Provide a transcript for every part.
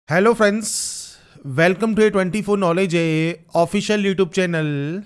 Hello friends, welcome to A24 knowledge official YouTube channel.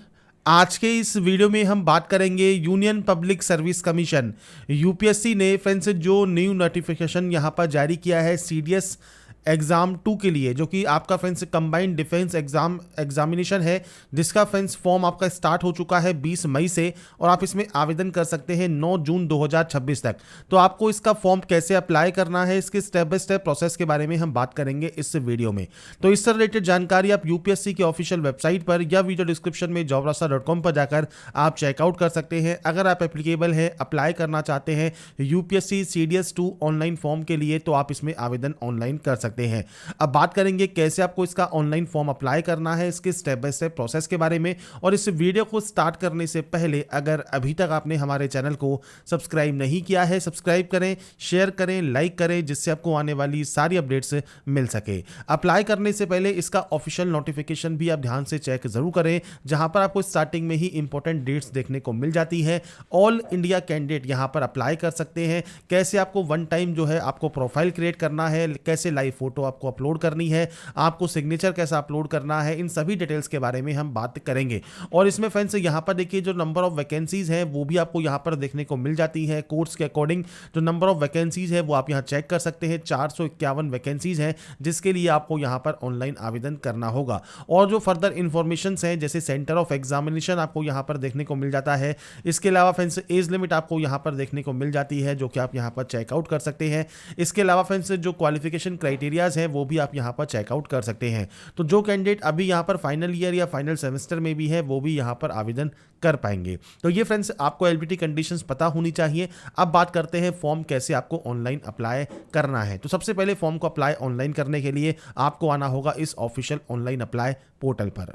आज के इस वीडियो में हम बात करेंगे Union Public Service Commission UPSC ने फ्रेंड्स जो न्यू नोटिफिकेशन यहाँ पर जारी किया है सीडीएस एग्ज़ाम 2 के लिए, जो कि आपका फ्रेंड्स कंबाइंड डिफेंस एग्जामिनेशन है, जिसका फ्रेंड्स फॉर्म आपका स्टार्ट हो चुका है 20 मई से और आप इसमें आवेदन कर सकते हैं 9 जून 2026 तक। तो आपको इसका फॉर्म कैसे अप्लाई करना है, इसके स्टेप बाय स्टेप प्रोसेस के बारे में हम बात करेंगे इस वीडियो में। तो इससे रिलेटेड जानकारी आप यूपीएससी के ऑफिशियल वेबसाइट पर या वीडियो डिस्क्रिप्शन में jobrasta.com पर जाकर आप चेकआउट कर सकते हैं। अगर आप एप्लीकेबल हैं, अप्लाई करना चाहते हैं यूपीएससी सीडीएस 2 ऑनलाइन फॉर्म के लिए, तो आप इसमें आवेदन ऑनलाइन कर सकते हैं। अब बात करेंगे कैसे आपको इसका ऑनलाइन फॉर्म अप्लाई करना है, इसके स्टेप बाय स्टेप प्रोसेस के बारे में। और इस वीडियो को स्टार्ट करने से पहले अगर अभी तक आपने हमारे चैनल को सब्सक्राइब नहीं किया है, सब्सक्राइब करें, शेयर करें, लाइक करें, जिससे आपको आने वाली सारी अपडेट्स मिल सके। अप्लाई करने से पहले इसका ऑफिशियल नोटिफिकेशन भी आप ध्यान से चेक जरूर करें, जहां पर आपको स्टार्टिंग में ही इंपॉर्टेंट डेट्स देखने को मिल जाती है। ऑल इंडिया कैंडिडेट यहां पर अप्लाई कर सकते हैं। कैसे आपको वन टाइम जो है आपको प्रोफाइल क्रिएट करना है, कैसे लाइव फोटो आपको अपलोड करनी है, आपको सिग्नेचर कैसा अपलोड करना है, इन सभी डिटेल्स के बारे में हम बात करेंगे। और इसमें फ्रेंड्स यहाँ पर देखिए जो नंबर ऑफ वैकेंसीज है वो भी आपको यहाँ पर देखने को मिल जाती है। कोर्स के अकॉर्डिंग जो नंबर ऑफ वैकेंसीज है वो आप यहाँ चेक कर सकते हैं। 451 वैकेंसीज हैं, जिसके लिए आपको यहाँ पर ऑनलाइन आवेदन करना होगा। और जो फर्दर इंफॉर्मेशन हैं जैसे सेंटर ऑफ एग्जामिनेशन आपको यहाँ पर देखने को मिल जाता है। इसके अलावा फ्रेंड्स एज लिमिट आपको यहाँ पर देखने को मिल जाती है, जो कि आप यहाँ पर चेकआउट कर सकते हैं। इसके अलावा फ्रेंड्स जो क्वालिफिकेशन क्राइटेरियाज हैं वो भी आप यहाँ पर चेकआउट कर सकते हैं। तो जो कैंडिडेट अभी यहाँ पर फाइनल ईयर या फाइनल सेमेस्टर में भी है वो भी यहाँ पर आवेदन कर पाएंगे। तो ये फ्रेंड्स आपको एलिजिबिलिटी कंडीशंस पता होनी चाहिए। अब बात करते हैं फॉर्म कैसे आपको ऑनलाइन अप्लाई करना है। तो सबसे पहले फॉर्म को अप्लाई ऑनलाइन करने के लिए आपको आना होगा इस ऑफिशियल ऑनलाइन अप्लाई पोर्टल पर।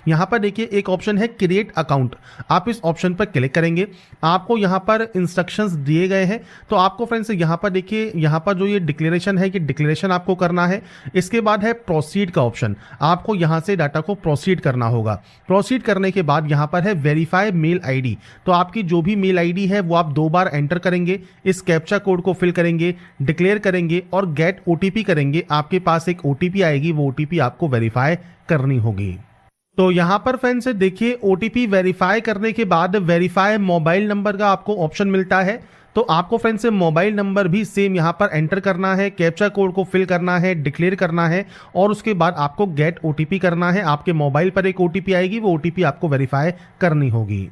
यहाँ पर देखिए एक ऑप्शन है क्रिएट अकाउंट, आप इस ऑप्शन पर क्लिक करेंगे। आपको यहाँ पर इंस्ट्रक्शंस दिए गए हैं। तो आपको फ्रेंड्स यहाँ पर देखिए, यहाँ पर जो ये डिक्लेरेशन है कि डिक्लेरेशन आपको करना है। इसके बाद है प्रोसीड का ऑप्शन, आपको यहाँ से डाटा को प्रोसीड करना होगा। प्रोसीड करने के बाद यहाँ पर है वेरीफाई मेल आईडी। तो आपकी जो भी मेल आईडी है वो आप 2 बार एंटर करेंगे, इस कैप्चा कोड को फिल करेंगे, डिक्लेयर करेंगे और गेट ओटीपी करेंगे। आपके पास एक ओटीपी आएगी, वो ओटीपी आपको वेरीफाई करनी होगी। तो यहाँ पर फ्रेंड्स देखिए ओटीपी वेरीफाई करने के बाद वेरीफाई मोबाइल नंबर का आपको ऑप्शन मिलता है। तो आपको फ्रेंड्स मोबाइल नंबर भी सेम यहाँ पर एंटर करना है, कैप्चा कोड को फिल करना है, डिक्लेयर करना है और उसके बाद आपको गेट ओटीपी करना है। आपके मोबाइल पर एक ओटीपी आएगी, वो ओटीपी आपको वेरीफाई करनी होगी।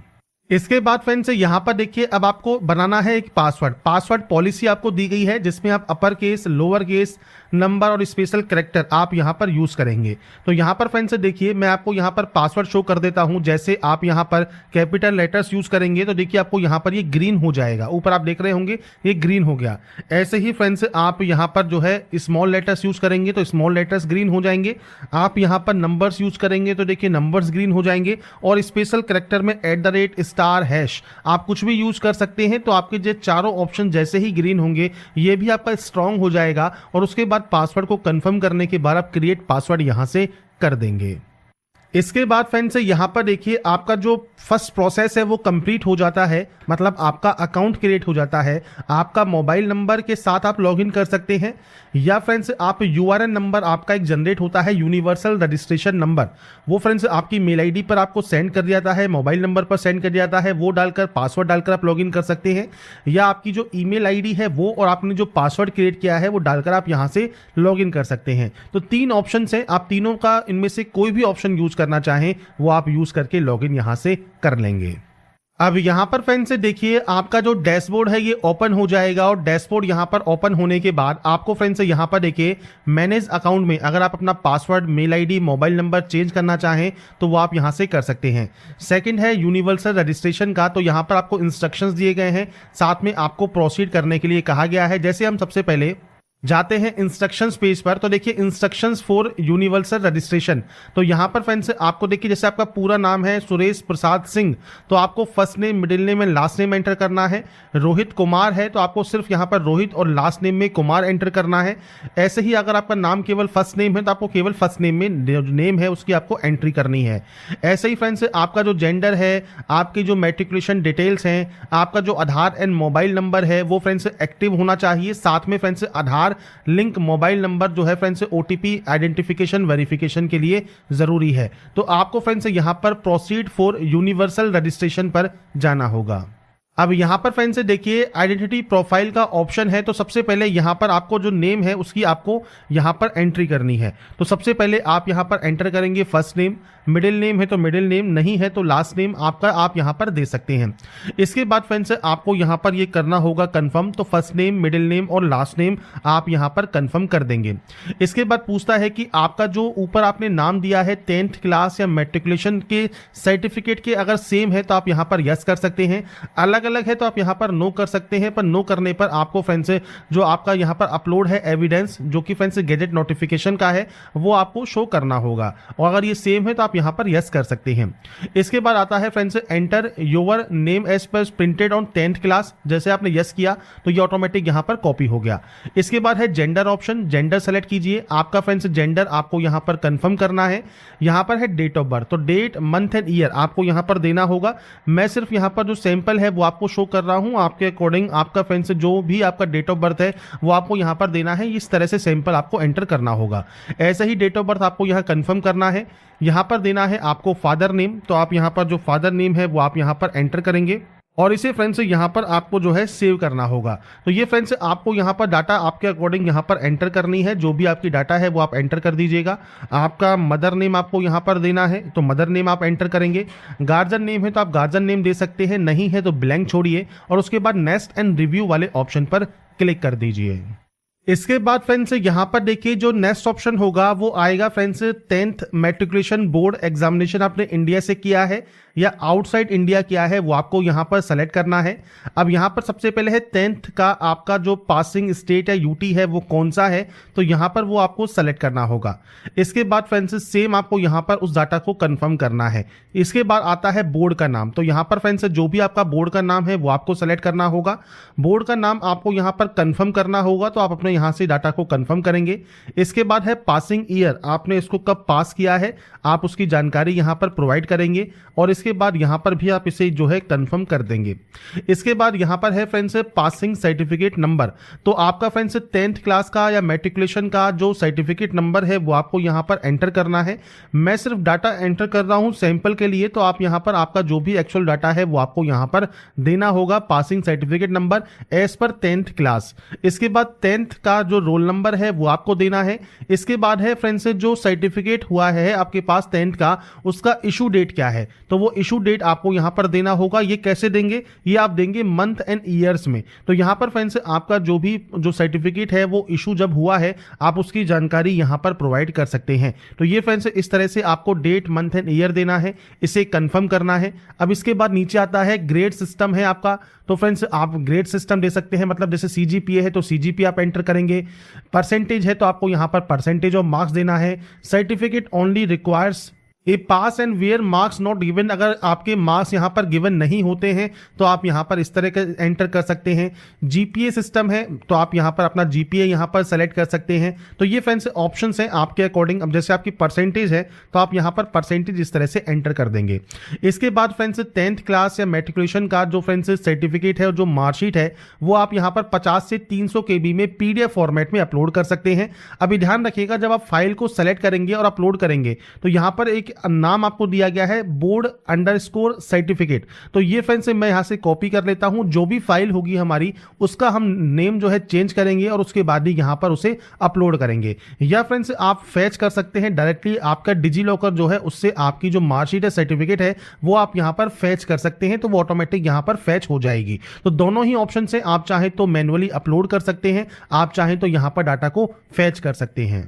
इसके बाद फ्रेंड्स यहाँ पर देखिए अब आपको बनाना है एक पासवर्ड पॉलिसी आपको दी गई है, जिसमें आप upper case, lower case, number और स्पेशल कैरेक्टर आप यहाँ पर यूज करेंगे। तो यहाँ पर फ्रेंड्स देखिए मैं आपको यहाँ पर पासवर्ड शो कर देता हूँ। जैसे आप यहाँ पर कैपिटल लेटर्स यूज करेंगे तो देखिए आपको यहाँ पर ये ग्रीन हो जाएगा, ऊपर आप देख रहे होंगे ये ग्रीन हो गया। ऐसे ही फ्रेंड्स आप यहाँ पर जो है स्मॉल लेटर्स यूज करेंगे तो स्मॉल लेटर्स ग्रीन हो जाएंगे। आप यहाँ पर नंबर्स यूज करेंगे तो देखिए नंबर्स ग्रीन हो जाएंगे। और स्पेशल कैरेक्टर में @ स्टार हैश आप कुछ भी यूज कर सकते हैं। तो आपके जो चारों ऑप्शन जैसे ही ग्रीन होंगे ये भी आपका स्ट्रांग हो जाएगा। और उसके बाद पासवर्ड को कंफर्म करने के बाद आप क्रिएट पासवर्ड यहां से कर देंगे। इसके बाद फ्रेंड्स यहाँ पर देखिए आपका जो फर्स्ट प्रोसेस है वो कंप्लीट हो जाता है, मतलब आपका अकाउंट क्रिएट हो जाता है। आपका मोबाइल नंबर के साथ आप लॉगिन कर सकते हैं या फ्रेंड्स आप यूआरएन नंबर आपका एक जनरेट होता है, यूनिवर्सल रजिस्ट्रेशन नंबर, वो फ्रेंड्स आपकी मेल आईडी पर आपको सेंड कर दिया जाता है, मोबाइल नंबर पर सेंड कर दिया जाता है। वो डालकर पासवर्ड डालकर आप लॉगिन कर सकते हैं या आपकी जो ईमेल आईडी है वो और आपने जो पासवर्ड क्रिएट किया है वो डालकर आप यहाँ से लॉगिन कर सकते हैं। तो 3 ऑप्शन हैं, आप तीनों का इनमें से कोई भी ऑप्शन यूज करना चाहें वो आप यूज करके लॉगिन यहां से कर लेंगे। अब यहां पर फ्रेंड्स देखिए आपका जो डैशबोर्ड है ये ओपन हो जाएगा। और डैशबोर्ड यहां पर ओपन होने के बाद आपको फ्रेंड्स यहां पर देखिए मैनेज अकाउंट में अगर आप अपना password, mail ID, mobile number change करना चाहें तो वो आप यहां से कर सकते हैं। सेकंड है यूनिवर्सल रजिस्ट्रेशन का, तो यहां पर आपको इंस्ट्रक्शंस दिए गए हैं, साथ में आपको प्रोसीड करने के लिए कहा गया है। जैसे हम सबसे पहले जाते हैं इंस्ट्रक्शंस पेज पर तो देखिए इंस्ट्रक्शंस फॉर यूनिवर्सल रजिस्ट्रेशन। तो यहां पर फ्रेंड्स आपको देखिए जैसे आपका पूरा नाम है सुरेश प्रसाद सिंह, तो आपको first name, middle name and last name enter करना है। रोहित कुमार है तो आपको सिर्फ यहां पर रोहित और लास्ट नेम में कुमार एंटर करना है। ऐसे ही अगर आपका नाम केवल फर्स्ट नेम है तो आपको केवल फर्स्ट नेम में जो नेम है उसकी आपको एंट्री करनी है। ऐसे ही फ्रेंड्स आपका जो जेंडर है, आपकी जो मैट्रिकुलेशन डिटेल्स हैं, आपका जो आधार एंड मोबाइल नंबर है वो फ्रेंड्स एक्टिव होना चाहिए। साथ में फ्रेंड्स आधार लिंक मोबाइल नंबर जो है फ्रेंड्स ओटीपी आइडेंटिफिकेशन वेरिफिकेशन के लिए ज़रूरी है। तो आपको फ्रेंड्स यहाँ पर प्रोसीड फॉर यूनिवर्सल रजिस्ट्रेशन पर जाना होगा। अब यहाँ पर फ्रेंड्स देखिए आइडेंटिटी प्रोफाइल का ऑप्शन है। तो सबसे पहले यहाँ पर आपको जो नेम है उसकी आपको यहाँ पर एंट्री करनी है। तो सबसे पहले आप यहाँ पर एंटर करेंगे फर्स्ट नेम, मिडिल नेम है तो मिडिल नेम, नहीं है तो लास्ट नेम आपका आप यहाँ पर दे सकते हैं। इसके बाद फ्रेंड्स आपको यहाँ पर ये करना होगा कंफर्म। तो फर्स्ट नेम, मिडिल नेम और लास्ट नेम आप यहाँ पर कंफर्म कर देंगे। इसके बाद पूछता है कि आपका जो ऊपर आपने नाम दिया है 10th क्लास या मैट्रिकुलेशन के सर्टिफिकेट के अगर सेम है तो आप यहाँ पर यस कर सकते हैं, अलग अलग है तो आप यहाँ पर नो कर सकते हैं। पर नो करने पर आपको फ्रेंड्स जो आपका यहाँ पर अपलोड है एविडेंस जो कि फ्रेंड्स गैजेट नोटिफिकेशन का है वो आपको शो करना होगा, और अगर ये सेम है तो आप यहाँ पर यस कर सकते हैं। इसके बाद आता है friends enter your name as per printed on 10th class. जैसे आपने यस किया तो ये ऑटोमेटिक यहाँ पर कॉपी हो गया। इसके बाद है जेंडर ऑप्शन, जेंडर सेलेक्ट कीजिए। आपका फ्रेंड्स जेंडर आपको यहाँ पर कंफर्म करना है। यहाँ पर है डेट ऑफ बर्थ, तो डेट मंथ एंड ईयर आपको यहाँ पर देना होगा। मैं सिर्फ यहाँ पर जो सैंपल है वो आपको शो कर रहा हूँ, आपके अकॉर्डिंग आपका फ्रेंड्स जो भी आपका डेट ऑफ बर्थ है वो आपको यहाँ पर देना है। इस तरह से सैंपल आपको एंटर करना होगा। ऐसे ही डेट ऑफ बर्थ आपको यहाँ कंफर्म करना है। यहाँ पर देना है आपको फादर नेम, तो आप यहाँ पर जो फादर नेम है वो आप यहाँ पर एंटर करेंगे और इसे फ्रेंड्स यहाँ पर आपको जो है सेव करना होगा। तो ये फ्रेंड्स आपको यहाँ पर डाटा आपके अकॉर्डिंग यहाँ पर एंटर करनी है। जो भी आपकी डाटा है वो आप एंटर कर दीजिएगा। आपका मदर नेम आपको यहाँ पर देना है तो मदर नेम आप एंटर करेंगे। गार्जियन नेम है तो आप गार्जियन नेम दे सकते हैं, नहीं है तो ब्लैंक छोड़िए और उसके बाद नेक्स्ट एंड रिव्यू वाले ऑप्शन पर क्लिक कर दीजिए। इसके बाद फ्रेंड्स यहाँ पर देखिए जो नेक्स्ट ऑप्शन होगा वो आएगा friends 10th matriculation board examination आपने इंडिया से किया है या आउटसाइड इंडिया किया है वो आपको यहाँ पर सेलेक्ट करना है। अब यहाँ पर सबसे पहले है 10th का आपका जो पासिंग स्टेट या यूटी है वो कौन सा है, तो यहाँ पर वो आपको सेलेक्ट करना होगा। इसके बाद फ्रेंड्स सेम आपको यहाँ पर उस डाटा को कंफर्म करना है। इसके बाद आता है बोर्ड का नाम, तो यहाँ पर फ्रेंड्स जो भी आपका बोर्ड का नाम है वो आपको सेलेक्ट करना होगा। बोर्ड का नाम आपको यहाँ पर कंफर्म करना होगा, तो आप अपने यहाँ से डाटा को कंफर्म करेंगे। इसके बाद है पासिंग ईयर, आपने इसको कब पास किया है आप उसकी जानकारी यहाँ पर प्रोवाइड करेंगे और इसके बाद यहाँ पर भी आप इसे जो है कंफर्म कर देंगे। इसके बाद यहाँ पर है फ्रेंड्स पासिंग सर्टिफिकेट नंबर, तो आपका फ्रेंड्स 10th क्लास का या मैट्रिकुलेशन का जो सर्टिफिकेट नंबर है वो आपको यहाँ पर एंटर करना है। मैं सिर्फ डाटा एंटर कर रहा हूँ सैंपल के लिए, तो आप यहाँ पर आपका जो भी एक्चुअल डाटा है वो आपको यहाँ पर देना होगा। Passing certificate number as per 10th class. इसके बाद 10th का जो रोल नंबर है वो आपको देना है। इसके बाद है फ्रेंड्स जो सर्टिफिकेट हुआ है आपके पास 10th का, उसका इशू डेट क्या है, तो वो इशू डेट आपको यहां पर देना होगा। ये कैसे देंगे, ये आप देंगे मंथ एंड ईयर्स में। तो यहां पर फ्रेंड्स आपका जो भी जो सर्टिफिकेट है वो इशू जब हुआ है आप उसकी जानकारी यहां पर प्रोवाइड कर सकते हैं। तो ये फ्रेंड्स इस तरह से आपको डेट मंथ एंड ईयर देना है, इसे कंफर्म करना है। अब इसके बाद नीचे आता है ग्रेड सिस्टम है आपका, तो फ्रेंड्स आप ग्रेड सिस्टम दे सकते हैं, मतलब जैसे सीजीपीए है तो सीजीपीए आप एंटर करेंगे। परसेंटेज है तो आपको यहां पर परसेंटेज ऑफ मार्क्स देना है। Certificate only requires a pass and where marks not given, अगर आपके मार्क्स यहाँ पर गिवन नहीं होते हैं तो आप यहाँ पर इस तरह के एंटर कर सकते हैं। जीपीए सिस्टम है तो आप यहाँ पर अपना जीपीए यहाँ पर सेलेक्ट कर सकते हैं। तो ये फ्रेंड्स ऑप्शंस हैं आपके अकॉर्डिंग। अब जैसे आपकी परसेंटेज है तो आप यहाँ पर परसेंटेज इस तरह से एंटर कर देंगे। इसके बाद फ्रेंड्स 10th क्लास या मैट्रिकुलेशन का जो फ्रेंड्स सर्टिफिकेट है और जो मार्कशीट है वो आप यहाँ पर 50 से 300 KB में PDF फॉर्मेट में अपलोड कर सकते हैं। अभी ध्यान रखिएगा जब आप फाइल को सेलेक्ट करेंगे और अपलोड करेंगे तो यहाँ पर एक नाम आपको दिया गया है बोर्ड अंडरस्कोर सर्टिफिकेट, तो ये फ्रेंड्स मैं यहां से कॉपी कर लेता हूं। जो भी फाइल होगी हमारी उसका हम नेम जो है चेंज करेंगे और उसके बाद ही यहां पर उसे अपलोड करेंगे। या फ्रेंड्स आप फैच कर सकते हैं डायरेक्टली, आपका डिजी लॉकर जो है उससे आपकी जो मार्कशीट है सर्टिफिकेट है वो आप यहां पर फैच कर सकते हैं, तो वो ऑटोमेटिक यहां पर फैच हो जाएगी। तो दोनों ही ऑप्शन से आप चाहें तो मैन्युअली अपलोड कर सकते हैं, आप चाहें तो यहां पर डाटा को फैच कर सकते हैं।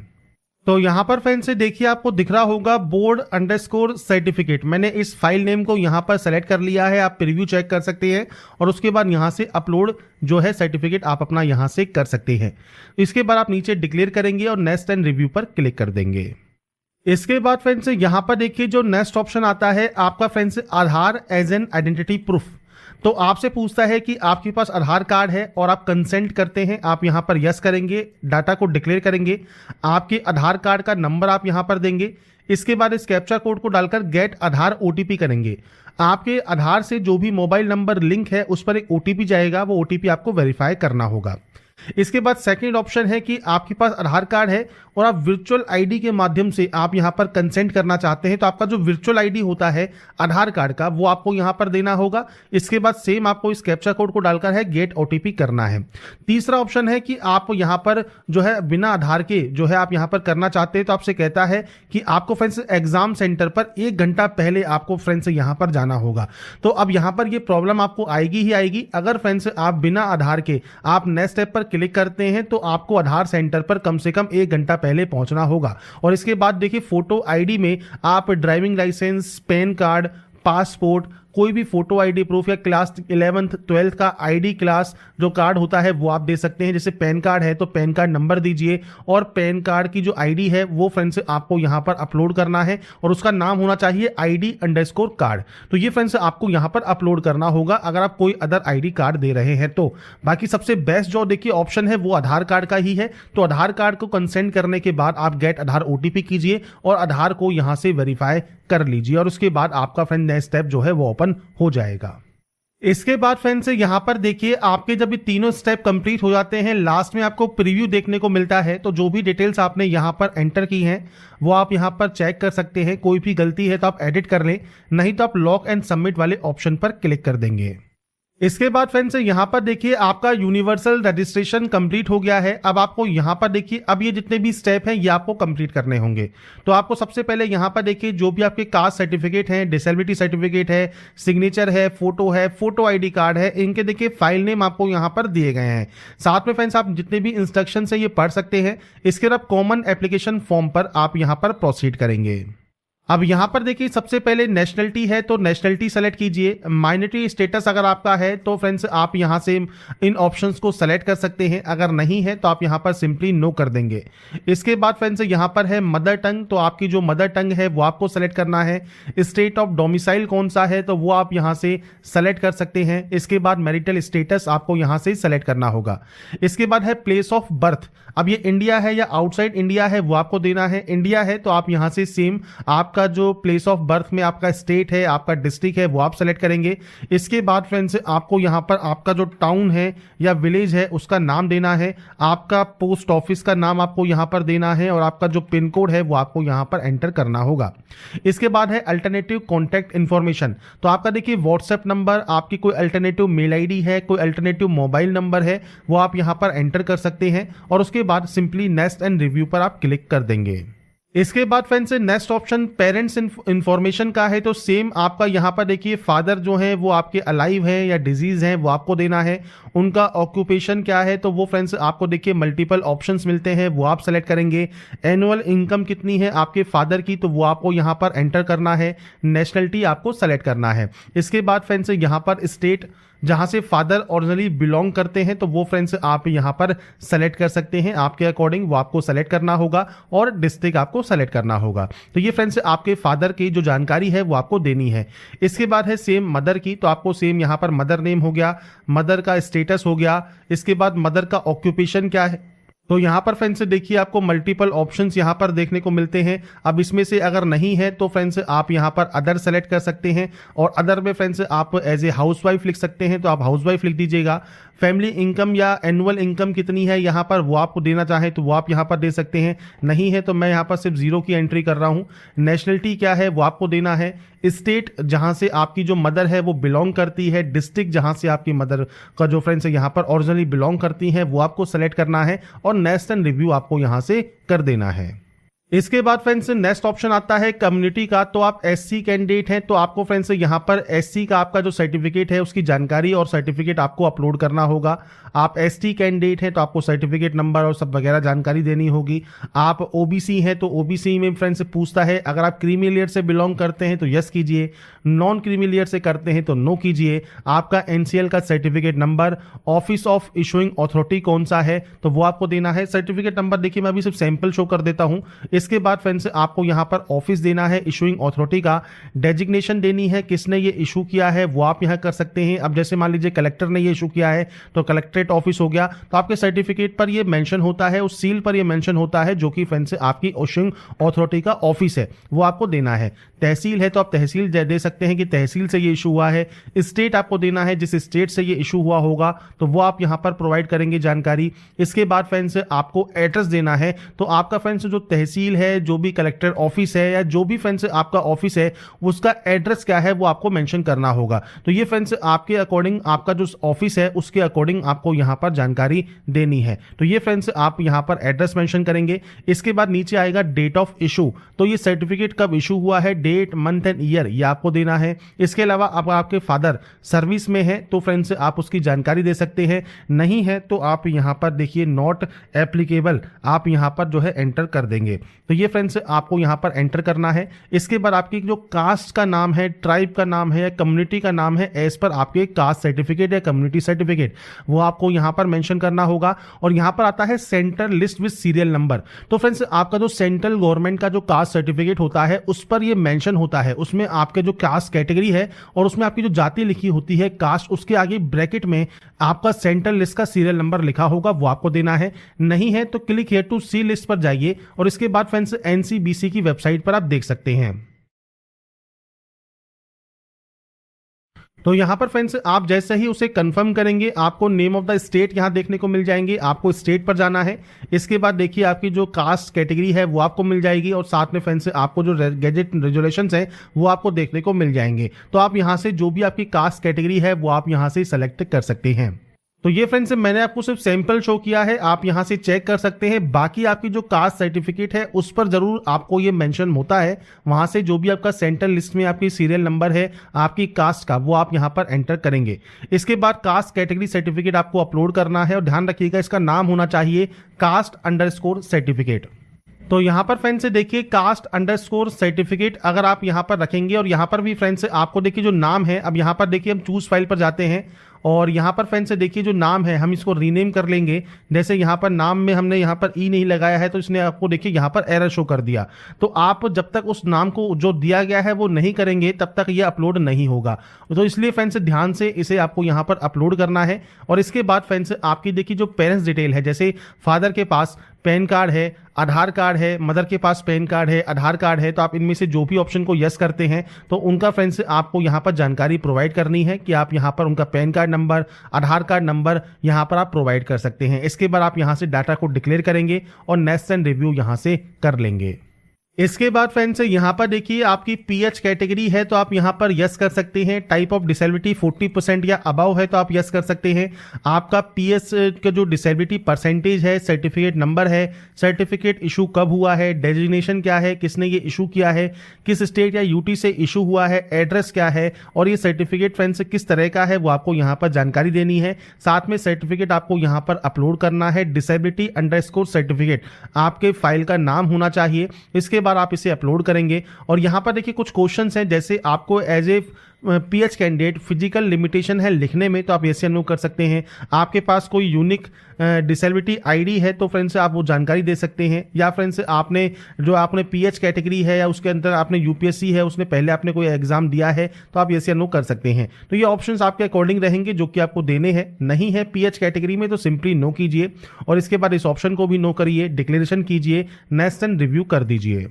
तो यहां पर फ्रेंड्स से देखिए आपको दिख रहा होगा बोर्ड अंडरस्कोर सर्टिफिकेट। मैंने इस फाइल नेम को यहां पर सेलेक्ट कर लिया है, आप प्रीव्यू चेक कर सकते हैं और उसके बाद यहां से अपलोड जो है सर्टिफिकेट आप अपना यहां से कर सकते हैं। इसके बाद आप नीचे डिक्लेयर करेंगे और नेक्स्ट एंड रिव्यू पर क्लिक कर देंगे। इसके बाद फ्रेंड्स यहां पर देखिए जो नेक्स्ट ऑप्शन आता है आपका friends Aadhaar as an identity proof. तो आपसे पूछता है कि आपके पास आधार कार्ड है और आप कंसेंट करते हैं, आप यहां पर यस करेंगे, डाटा को डिक्लेयर करेंगे, आपके आधार कार्ड का नंबर आप यहां पर देंगे। इसके बाद इस कैप्चा कोड को डालकर गेट आधार ओटीपी करेंगे। आपके आधार से जो भी मोबाइल नंबर लिंक है उस पर एक ओटीपी जाएगा, वो ओटीपी आपको वेरीफाई करना होगा। इसके बाद सेकंड ऑप्शन है कि आपके पास आधार कार्ड है और आप वर्चुअल आईडी के माध्यम से आप यहां पर कंसेंट करना चाहते हैं, तो आपका जो वर्चुअल आईडी होता है आधार कार्ड का वो आपको यहां पर देना होगा। इसके बाद सेम आपको इस कैप्चा कोड को डालकर है गेट ओटीपी करना है। तीसरा ऑप्शन है कि आप यहां पर जो है बिना आधार के जो है आप यहां पर करना चाहते हैं, तो आपसे कहता है कि आपको फ्रेंड्स एग्जाम सेंटर पर 1 घंटा पहले आपको फ्रेंड्स यहां पर जाना होगा। तो अब यहां पर ये प्रॉब्लम आपको आएगी ही आएगी। अगर फ्रेंड्स आप बिना आधार के आप नेक्स्ट स्टेप पर क्लिक करते हैं तो आपको आधार सेंटर पर कम से कम 1 घंटा पहले पहुंचना होगा। और इसके बाद देखिए फोटो आईडी में आप driving licence, PAN card, passport, कोई भी फोटो आईडी प्रूफ या क्लास 11th 12th का आईडी क्लास जो कार्ड होता है वो आप दे सकते हैं। जैसे पैन कार्ड है तो पैन कार्ड नंबर दीजिए और पैन कार्ड की जो आईडी है वो फ्रेंड्स आपको यहां पर अपलोड करना है और उसका नाम होना चाहिए ID_कार्ड। तो ये फ्रेंड्स आपको यहां पर अपलोड करना होगा अगर आप कोई अदर आईडी कार्ड दे रहे हैं तो। बाकी सबसे बेस्ट जो देखिए ऑप्शन है वो आधार कार्ड का ही है। तो आधार कार्ड को कंसेंट करने के बाद आप गेट आधार OTP कीजिए और आधार को यहां से वेरीफाई कर लीजिए और उसके बाद आपका फ्रेंड नेक्स्ट स्टेप जो है वो ओपन हो जाएगा। इसके बाद फ्रेंड्स यहां पर देखिए आपके जब ये तीनों स्टेप कंप्लीट हो जाते हैं, लास्ट में आपको प्रीव्यू देखने को मिलता है। तो जो भी डिटेल्स आपने यहां पर एंटर की हैं वो आप यहां पर चेक कर सकते हैं। कोई भी गलती है तो आप एडिट कर लें, नहीं तो आप लॉक एंड सबमिट वाले ऑप्शन पर क्लिक कर देंगे। इसके बाद फ्रेंड्स यहां पर देखिए आपका यूनिवर्सल रजिस्ट्रेशन कंप्लीट हो गया है। अब आपको यहां पर देखिए अब ये जितने भी स्टेप हैं ये आपको कंप्लीट करने होंगे। तो आपको सबसे पहले यहां पर देखिए जो भी आपके कास्ट सर्टिफिकेट हैं, डिसेबिलिटी सर्टिफिकेट है, सिग्नेचर है, फोटो आईडी कार्ड है, इनके देखिए फाइल नेम आपको यहां पर दिए गए हैं। साथ में फ्रेंड्स आप जितने भी इंस्ट्रक्शन है ये पढ़ सकते हैं। इसके बाद कॉमन एप्लीकेशन फॉर्म पर आप यहां पर प्रोसीड करेंगे। अब यहां पर देखिए सबसे पहले नेशनलिटी है तो नेशनलिटी सेलेक्ट कीजिए। माइनॉरिटी स्टेटस अगर आपका है तो फ्रेंड्स आप यहां से इन ऑप्शंस को सेलेक्ट कर सकते हैं, अगर नहीं है तो आप यहां पर सिंपली नो कर देंगे। इसके बाद फ्रेंड्स यहां पर है मदर टंग, तो आपकी जो मदर टंग है वो आपको सेलेक्ट करना है। स्टेट ऑफ डोमिसाइल कौन सा है तो वो आप यहां से सेलेक्ट कर सकते हैं। इसके बाद मैरिटल स्टेटस आपको यहां से सेलेक्ट करना होगा। इसके बाद है प्लेस ऑफ बर्थ, अब ये इंडिया है या आउटसाइड इंडिया है वो आपको देना है। इंडिया है तो आप यहां से सेम आपका जो प्लेस ऑफ बर्थ में आपका स्टेट है, आपका डिस्ट्रिक्ट है वो आप सेलेक्ट करेंगे। इसके बाद फ्रेंड्स आपको यहां पर आपका जो टाउन है या विलेज है उसका नाम देना है, आपका पोस्ट ऑफिस का नाम आपको यहां पर देना है और आपका जो पिन कोड है वो आपको यहां पर एंटर करना होगा। इसके बाद है अल्टरनेटिव कॉन्टैक्ट इंफॉर्मेशन, तो आपका देखिए व्हाट्सएप नंबर, आपकी कोई अल्टरनेटिव मेल आईडी है, कोई अल्टरनेटिव मोबाइल नंबर है वो आप यहां पर एंटर कर सकते हैं और उसके बाद सिंपली नेक्स्ट एंड रिव्यू पर आप क्लिक कर देंगे। इसके बाद friends next option parents information का है, तो सेम आपका यहां पर देखिए फादर जो है वो आपके अलाइव है या डिजीज है वो आपको देना है। उनका ऑक्यूपेशन क्या है तो वो फ्रेंड्स आपको देखिए मल्टीपल ऑप्शंस मिलते हैं वो आप सेलेक्ट करेंगे। एनुअल इनकम कितनी है आपके फादर की तो वो आपको यहां पर एंटर करना है। नेशनलिटी आपको सेलेक्ट करना है। इसके बाद फ्रेंड्स यहां पर स्टेट जहां से फादर ओरिजिनली बिलोंग करते हैं तो वो फ्रेंड्स आप यहां पर सेलेक्ट कर सकते हैं, आपके अकॉर्डिंग वो आपको सेलेक्ट करना होगा और डिस्ट्रिक्ट आपको सेलेक्ट करना होगा। तो ये फ्रेंड्स आपके फादर की जो जानकारी है वो आपको देनी है। इसके बाद है सेम मदर की, तो आपको सेम यहां पर मदर नेम हो गया, मदर का स्टेटस हो गया। इसके बाद मदर का ऑक्यूपेशन क्या है, तो यहां पर फ्रेंड्स देखिए आपको मल्टीपल ऑप्शंस यहां पर देखने को मिलते हैं। अब इसमें से अगर नहीं है तो फ्रेंड्स आप यहां पर अदर सेलेक्ट कर सकते हैं और अदर में फ्रेंड्स आप एज ए हाउसवाइफ लिख सकते हैं तो आप हाउसवाइफ लिख दीजिएगा। फैमिली इनकम या एनुअल इनकम कितनी है यहां पर वो आपको देना चाहें तो वो आप यहां पर दे सकते हैं, नहीं है तो मैं यहां पर सिर्फ 0 की एंट्री कर रहा हूं। नेशनलिटी क्या है वो आपको देना है। स्टेट जहां से आपकी जो मदर है वो बिलोंग करती है, डिस्ट्रिक्ट जहां से आपकी मदर का जो फ्रेंड्स यहां पर ओरिजिनली बिलोंग करती है वो आपको सेलेक्ट करना है और नेक्स्ट एंड रिव्यू आपको यहां से कर देना है। इसके बाद फ्रेंड्स नेक्स्ट ऑप्शन आता है कम्युनिटी का, तो आप SC कैंडिडेट हैं तो आपको फ्रेंड्स यहां पर SC का आपका जो सर्टिफिकेट है उसकी जानकारी और सर्टिफिकेट आपको अपलोड करना होगा। आप ST कैंडिडेट हैं तो आपको सर्टिफिकेट नंबर और सब वगैरह जानकारी देनी होगी। आप OBC हैं तो OBC में फ्रेंड्स पूछता है, अगर आप क्रीमी लेयर से बिलोंग करते हैं तो यस कीजिए, नॉन क्रीमी लेयर से करते हैं तो नो कीजिए। आपका NCL का certificate number, office of issuing authority कौन सा है तो वो आपको देना है। सर्टिफिकेट नंबर देखिए मैं अभी सिर्फ सैंपल शो कर देता हूं। इसके बाद फ्रेंड्स आपको यहाँ पर ऑफिस देना है, इशूइंग अथॉरिटी का डेजिग्नेशन देनी है, किसने ये इशू किया है वो आप यहाँ कर सकते हैं। अब जैसे मान लीजिए कलेक्टर ने ये इशू किया है तो कलेक्ट्रेट ऑफिस हो गया, तो आपके सर्टिफिकेट पर ये मेंशन होता है, उस सील पर ये मेंशन होता है जो कि फ्रेंड्स आपकी इशूइंग अथॉरिटी का ऑफिस है, वो आपको देना है। तहसील है तो आप तहसील दे सकते हैं कि तहसील से ये इशू हुआ है। स्टेट आपको देना है, जिस स्टेट से ये इशू हुआ होगा तो वो आप यहां पर प्रोवाइड करेंगे जानकारी। इसके बाद फ्रेंड्स आपको एड्रेस देना है, तो आपका फ्रेंड्स जो तहसील है, जो भी कलेक्टर ऑफिस है या जो भी फ्रेंड्स आपका ऑफिस है उसका एड्रेस क्या है वो आपको मेंशन करना होगा। तो ये फ्रेंड्स आपके अकॉर्डिंग, आपका जो ऑफिस है उसके अकॉर्डिंग आपको यहां पर जानकारी देनी है। तो ये फ्रेंड्स आप यहां पर एड्रेस मेंशन करेंगे। इसके बाद नीचे आएगा डेट ऑफ इशू, तो ये सर्टिफिकेट कब इशू हुआ है, डेट, मंथ एंड ईयर ये आपको देना है। इसके अलावा अब आपके फादर सर्विस में है तो फ्रेंड्स आप उसकी जानकारी दे सकते हैं, नहीं है तो आप यहां पर देखिए नॉट एप्लीकेबल आप यहां पर जो है एंटर कर देंगे। तो ये फ्रेंड्स आपको यहां पर एंटर करना है। इसके बाद आपकी जो कास्ट का नाम है, ट्राइब का नाम है या कम्युनिटी का नाम है, एज पर आपके कास्ट सर्टिफिकेट या कम्युनिटी सर्टिफिकेट वो आपको यहां पर मेंशन करना होगा। और यहां पर आता है centre list with serial number, तो फ्रेंड्स आपका जो सेंट्रल गवर्नमेंट का जो कास्ट सर्टिफिकेट होता है उस पर ये मेंशन होता है, उसमें आपके जो कास्ट कैटेगरी है और उसमें आपकी जो जाति लिखी होती है कास्ट, उसके आगे ब्रैकेट में आपका सेंट्रल लिस्ट का सीरियल नंबर लिखा होगा, वो आपको देना है। नहीं है तो click here to see list पर जाइए और इसके बाद फ्रेंड्स एनसीबीसी की वेबसाइट पर आप देख सकते हैं। तो यहां पर फ्रेंड्स आप जैसे ही उसे कंफर्म करेंगे आपको नेम ऑफ द स्टेट यहां देखने को मिल जाएंगे, आपको स्टेट पर जाना है। इसके बाद देखिए आपकी जो कास्ट कैटेगरी है वो आपको मिल जाएगी और साथ में फ्रेंड्स आपको जो गैजेट रेजुलेशंस है वो आपको देखने को मिल जाएंगे। तो आप यहां से जो भी आपकी कास्ट कैटेगरी है वो आप यहां से सेलेक्ट कर सकते हैं। तो ये फ्रेंड्स मैंने आपको सिर्फ सैंपल शो किया है, आप यहां से चेक कर सकते हैं। बाकी आपकी जो कास्ट सर्टिफिकेट है उस पर जरूर आपको ये मेंशन होता है, वहां से जो भी आपका सेंट्रल लिस्ट में आपकी सीरियल नंबर है आपकी कास्ट का वो आप यहां पर एंटर करेंगे। इसके बाद कास्ट कैटेगरी सर्टिफिकेट आपको अपलोड करना है और ध्यान रखिएगा इसका नाम होना चाहिए कास्ट _सर्टिफिकेट। तो यहां पर फ्रेंड्स देखिए कास्ट _ सर्टिफिकेट अगर आप यहां पर रखेंगे और यहां पर भी फ्रेंड्स आपको देखिए जो नाम है, अब यहां पर देखिए हम चूज फाइल पर जाते हैं और यहां पर फ्रेंड्स देखिए जो नाम है हम इसको रीनेम कर लेंगे। जैसे यहां पर नाम में हमने यहां पर ई नहीं लगाया है तो इसने आपको देखिए यहां पर एरर शो कर दिया। तो आप जब तक उस नाम को जो दिया गया है वो नहीं करेंगे तब तक ये अपलोड नहीं होगा। तो इसलिए फ्रेंड्स ध्यान से इसे आपको यहां पर अपलोड करना है। और इसके बाद फ्रेंड्स आपकी देखिए जो पेरेंट्स डिटेल है, जैसे फादर के पास पैन कार्ड है, आधार कार्ड है, मदर के पास पैन कार्ड है, आधार कार्ड है, तो आप इनमें से जो भी ऑप्शन को यस करते हैं तो उनका फ्रेंड्स आपको यहां पर जानकारी प्रोवाइड करनी है कि आप यहां पर उनका पैन कार्ड नंबर, आधार कार्ड नंबर यहां पर आप प्रोवाइड कर सकते हैं। इसके बाद आप यहां से डाटा को डिक्लेयर करेंगे और नेक्स्ट एंड रिव्यू यहां से कर लेंगे। इसके बाद फ्रेंड्स यहाँ पर देखिए आपकी पीएच कैटेगरी है तो आप यहाँ पर यस कर सकते हैं। टाइप ऑफ डिसेबिलिटी 40% या अबव है तो आप यस कर सकते हैं। आपका पीएच का जो डिसेबिलिटी परसेंटेज है, सर्टिफिकेट नंबर है, सर्टिफिकेट इशू कब हुआ है, डेजिग्नेशन क्या है, किसने ये इशू किया है, किस स्टेट या यूटी से इशू हुआ है, एड्रेस क्या है और ये सर्टिफिकेट फ्रेंड्स किस तरह का है वो आपको यहाँ पर जानकारी देनी है। साथ में सर्टिफिकेट आपको यहाँ पर अपलोड करना है। डिसेबिलिटी _ सर्टिफिकेट आपके फाइल का नाम होना चाहिए। इसके आप इसे अपलोड करेंगे और यहां पर देखिए कुछ क्वेश्चंस हैं, जैसे आपको as a PH candidate physical limitation है लिखने में तो आप यस या नो कर सकते हैं। आपके पास कोई यूनिक डिसेबिलिटी आईडी है तो फ्रेंड्स आप वो जानकारी दे सकते हैं। या फ्रेंड्स आपने पीएच कैटेगरी है या उसके अंदर आपने यूपीएससी है, उसने पहले आपने कोई एग्जाम दिया है तो आप यस या नो कर सकते हैं। तो ये ऑप्शंस आपके अकॉर्डिंग रहेंगे जो कि आपको देने हैं। नहीं है पीएच कैटेगरी में तो सिंपली नो कीजिए और इसके बाद इस ऑप्शन को भी नो करिए, डिक्लेरेशन कीजिए, नेक्स्ट एंड रिव्यू कर दीजिए।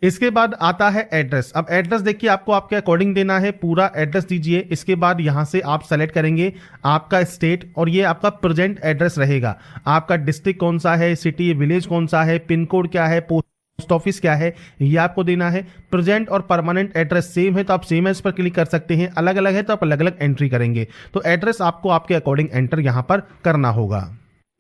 इसके बाद आता है एड्रेस। अब एड्रेस देखिए आपको आपके अकॉर्डिंग देना है, पूरा एड्रेस दीजिए। इसके बाद यहां से आप सेलेक्ट करेंगे आपका स्टेट और ये आपका प्रेजेंट एड्रेस रहेगा। आपका डिस्ट्रिक्ट कौन सा है, सिटी विलेज कौन सा है, पिन कोड क्या है, पोस्ट ऑफिस क्या है, ये आपको देना है। प्रेजेंट और परमानेंट एड्रेस सेम है तो आप सेम एज पर क्लिक कर सकते हैं, अलग अलग है तो आप अलग अलग एंट्री करेंगे। तो एड्रेस आपको आपके अकॉर्डिंग एंटर यहां पर करना होगा।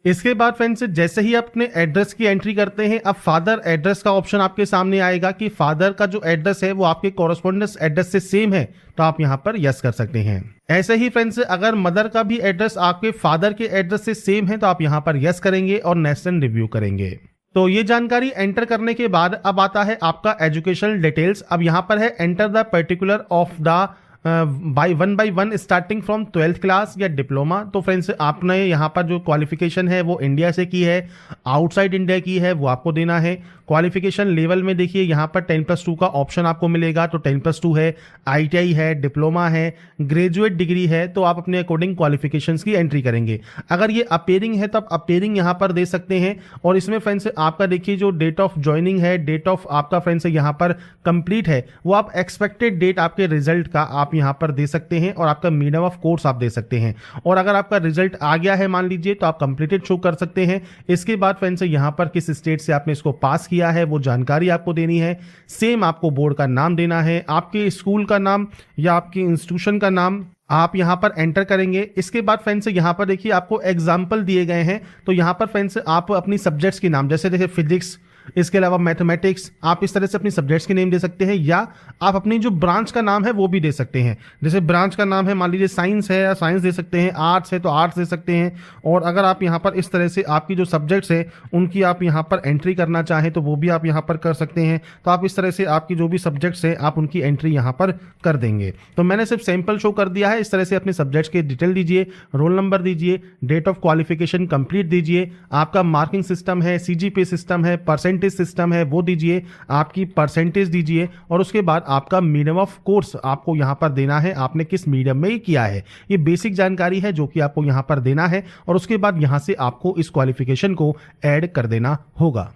इसके बाद फ्रेंड्स जैसे ही अपने एड्रेस की एंट्री करते हैं अब फादर एड्रेस का ऑप्शन आपके सामने आएगा कि फादर का जो एड्रेस है वो आपके कॉरेस्पॉन्डेंस एड्रेस से सेम है तो आप यहां पर यस कर सकते हैं। ऐसे ही फ्रेंड्स अगर मदर का भी एड्रेस आपके फादर के एड्रेस से सेम है तो आप यहां पर यस करेंगे और नेक्स्ट एंड रिव्यू करेंगे। तो ये जानकारी एंटर करने के बाद अब आता है आपका एजुकेशनल डिटेल्स। अब यहां पर है enter the particular of the by one starting from 12th class या डिप्लोमा। तो फ्रेंड्स आपने यहाँ पर जो क्वालिफिकेशन है वो इंडिया से की है, आउटसाइड इंडिया की है वो आपको देना है। क्वालिफिकेशन लेवल में देखिए यहाँ पर 10+2 का ऑप्शन आपको मिलेगा, तो 10+2 है, ITI है, डिप्लोमा है, ग्रेजुएट डिग्री है, तो आप अपने अकॉर्डिंग क्वालिफिकेशंस की एंट्री करेंगे। अगर ये अपेयरिंग है तो आप अपेयरिंग यहाँ पर दे सकते हैं। और इसमें फ्रेंड्स आपका देखिए जो डेट ऑफ ज्वाइनिंग है, डेट ऑफ आपका फ्रेंड्स यहाँ पर कंप्लीट है, वो आप एक्सपेक्टेड डेट आपके रिजल्ट का आप यहाँ पर दे सकते हैं, और आपका मीडियम ऑफ कोर्स आप दे सकते हैं। और अगर आपका रिजल्ट आ गया है मान लीजिए, तो आप कंप्लीटेड शो कर सकते हैं। इसके बाद फ्रेंड्स यहाँ पर किस स्टेट से आपने इसको पास किया है वो जानकारी आपको देनी है। सेम आपको बोर्ड का नाम देना है, आपके स्कूल का नाम या आपके इंस्टीट्यूशन का नाम आप यहां पर एंटर करेंगे। इसके बाद फ्रेंड्स यहां पर देखिए आपको एग्जाम्पल दिए गए हैं, तो यहां पर फ्रेंड्स आप अपनी सब्जेक्ट्स के नाम, जैसे देखिए फिजिक्स, इसके अलावा मैथमेटिक्स, आप इस तरह से अपनी सब्जेक्ट्स के नेम दे सकते हैं, या आप अपनी जो ब्रांच का नाम है वो भी दे सकते हैं। जैसे ब्रांच का नाम है मान लीजिए साइंस है, या साइंस दे सकते हैं, आर्ट्स है तो आर्ट्स दे सकते हैं। और अगर आप यहाँ पर इस तरह से आपकी जो सब्जेक्ट्स है उनकी आप यहाँ पर एंट्री करना चाहें तो वो भी आप यहाँ पर कर सकते हैं। तो आप इस तरह से आपकी जो भी सब्जेक्ट्स है आप उनकी एंट्री यहाँ पर कर देंगे। तो मैंने सिर्फ सैंपल शो कर दिया है। इस तरह से अपने सब्जेक्ट्स के डिटेल दीजिए, रोल नंबर दीजिए, डेट ऑफ क्वालिफिकेशन कंप्लीट दीजिए, आपका मार्किंग सिस्टम है, CGPA सिस्टम है, परसेंटेज सिस्टम है वो दीजिए, आपकी परसेंटेज दीजिए, और उसके बाद आपका मीडियम ऑफ कोर्स आपको यहां पर देना है, आपने किस मीडियम में ये किया है। ये बेसिक जानकारी है जो कि आपको यहां पर देना है, और उसके बाद यहां से आपको इस क्वालिफिकेशन को ऐड कर देना होगा।